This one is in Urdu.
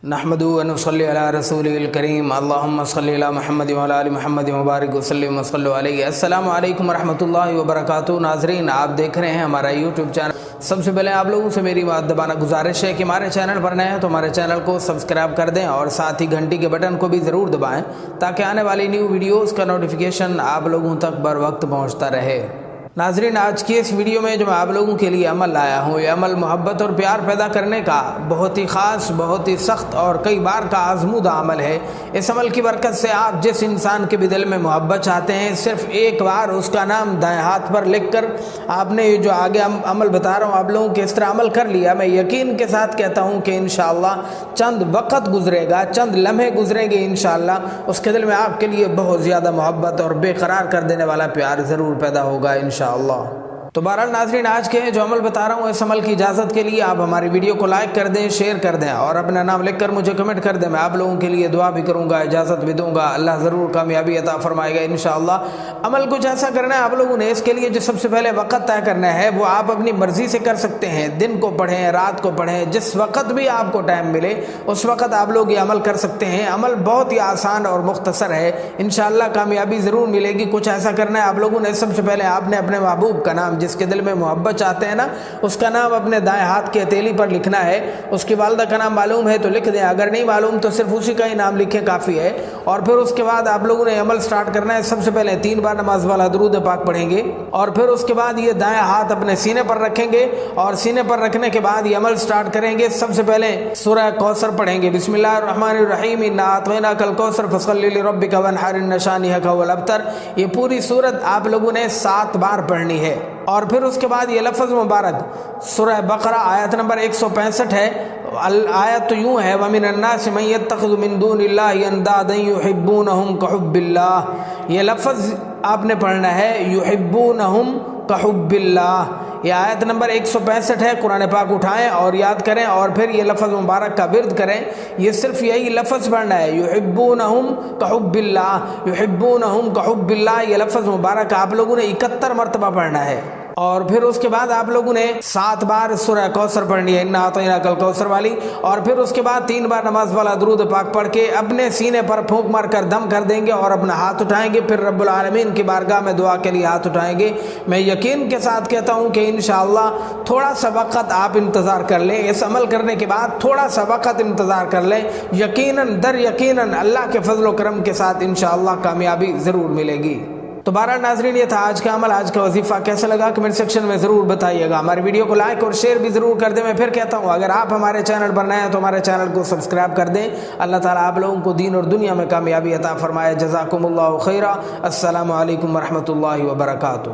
نحمدو و نصلی علی رسولہ الکریم اللہم صلی علی محمد و علی آل محمد مبارک وسلم و صلی علیہ۔ السلام علیکم ورحمۃ اللہ وبرکاتہ۔ ناظرین، آپ دیکھ رہے ہیں ہمارا یوٹیوب چینل۔ سب سے پہلے آپ لوگوں سے میری مؤدبانہ گزارش ہے کہ ہمارے چینل پر نئے ہیں تو ہمارے چینل کو سبسکرائب کر دیں اور ساتھ ہی گھنٹی کے بٹن کو بھی ضرور دبائیں تاکہ آنے والی نیو ویڈیوز کا نوٹیفیکیشن آپ لوگوں تک بر وقت پہنچتا رہے۔ ناظرین، آج کی اس ویڈیو میں جو میں آپ لوگوں کے لیے عمل لایا ہوں، یہ عمل محبت اور پیار پیدا کرنے کا بہت ہی خاص، بہت ہی سخت اور کئی بار کا آزمودہ عمل ہے۔ اس عمل کی برکت سے آپ جس انسان کے بھی دل میں محبت چاہتے ہیں، صرف ایک بار اس کا نام دائیں ہاتھ پر لکھ کر آپ نے یہ جو آگے عمل بتا رہا ہوں آپ لوگوں کے اس طرح عمل کر لیا، میں یقین کے ساتھ کہتا ہوں کہ انشاءاللہ چند وقت گزرے گا، چند لمحے گزریں گے، انشاءاللہ اس کے دل میں آپ کے لیے بہت زیادہ محبت اور بے قرار کر دینے والا پیار ضرور پیدا ہوگا انشاءاللہ۔ تو بہرحال ناظرین، آج کے جو عمل بتا رہا ہوں اس عمل کی اجازت کے لیے آپ ہماری ویڈیو کو لائک کر دیں، شیئر کر دیں اور اپنا نام لکھ کر مجھے کمنٹ کر دیں۔ میں آپ لوگوں کے لیے دعا بھی کروں گا، اجازت بھی دوں گا، اللہ ضرور کامیابی عطا فرمائے گا انشاءاللہ۔ عمل کچھ ایسا کرنا ہے آپ لوگوں نے، اس کے لیے جو سب سے پہلے وقت طے کرنا ہے وہ آپ اپنی مرضی سے کر سکتے ہیں، دن کو پڑھیں، رات کو پڑھیں، جس وقت بھی آپ کو ٹائم ملے اس وقت آپ لوگ یہ عمل کر سکتے ہیں۔ عمل بہت ہی آسان اور مختصر ہے، انشاءاللہ کامیابی ضرور ملے گی۔ کچھ ایسا کرنا ہے آپ لوگوں نے، سب سے پہلے آپ نے اپنے محبوب کا نام، جس کے دل میں محبت چاہتے ہیں نا، اس کا نام اپنے دائیں ہاتھ کی ہتھیلی پر لکھنا ہے۔ اس کی والدہ کا نام معلوم ہے تو لکھ دیں، اگر نہیں معلوم تو صرف اسی کا ہی نام لکھیں، کافی ہے۔ اور پھر اس کے بعد آپ لوگوں نے عمل سٹارٹ کرنا ہے۔ سب سے پہلے 3 بار نماز والا درود پاک پڑھیں گے اور پھر اس کے بعد یہ دائیں ہاتھ اپنے سینے پر رکھیں گے اور سینے پر رکھنے کے بعد یہ عمل سٹارٹ کریں گے۔ سب سے پہلے سورہ کوثر پڑھیں گے، بسم اللہ الرحمن الرحیم، انا اعطیناک الکوثر فصلی لربک وانحر ان شانئک هو الابتر۔ یہ پوری سورت آپ لوگوں نے 7 بار پڑھنی ہے۔ اور پھر اس کے بعد یہ لفظ مبارک سورہ بقرہ آیت نمبر 165 ہے۔ آیت تو یوں ہے، وَمِنَ النَّاسِ مَن يَتَّخِذُ مِن دُونِ اللَّهِ أَندَادًا يُحِبُّونَهُمْ كَحُبِّ اللَّهِ۔ یہ لفظ آپ نے پڑھنا ہے، يُحِبُّونَهُمْ كَحُبِّ اللَّهِ۔ یہ آیت نمبر 165 ہے، قرآن پاک اٹھائیں اور یاد کریں اور پھر یہ لفظ مبارک کا ورد کریں۔ یہ صرف یہی لفظ پڑھنا ہے، يُحِبُّونَهُمْ كَحُبِّ اللَّهِ، يُحِبُّونَهُمْ كَحُبِّ اللَّهِ۔ یہ لفظ مبارک آپ لوگوں نے 71 مرتبہ پڑھنا ہے۔ اور پھر اس کے بعد آپ لوگوں نے 7 بار سورہ کوثر پڑھنی ہے، انا اعطیناک الکوثر والی۔ اور پھر اس کے بعد 3 بار نماز والا درود پاک پڑھ کے اپنے سینے پر پھونک مار کر دم کر دیں گے اور اپنا ہاتھ اٹھائیں گے، پھر رب العالمین کی بارگاہ میں دعا کے لیے ہاتھ اٹھائیں گے۔ میں یقین کے ساتھ کہتا ہوں کہ انشاءاللہ تھوڑا سا وقت آپ انتظار کر لیں، اس عمل کرنے کے بعد تھوڑا سا وقت انتظار کر لیں، یقیناً در یقیناً اللہ کے فضل و کرم کے ساتھ انشاءاللہ کامیابی ضرور ملے گی۔ تو بہرحال ناظرین، یہ تھا آج کا عمل، آج کا وظیفہ۔ کیسا لگا کمنٹ سیکشن میں ضرور بتائیے گا۔ ہماری ویڈیو کو لائک اور شیئر بھی ضرور کر دیں۔ میں پھر کہتا ہوں، اگر آپ ہمارے چینل پر نئے ہیں تو ہمارے چینل کو سبسکرائب کر دیں۔ اللہ تعالیٰ آپ لوگوں کو دین اور دنیا میں کامیابی عطا فرمائے۔ جزاکم اللہ خیرا۔ السلام علیکم ورحمۃ اللہ وبرکاتہ۔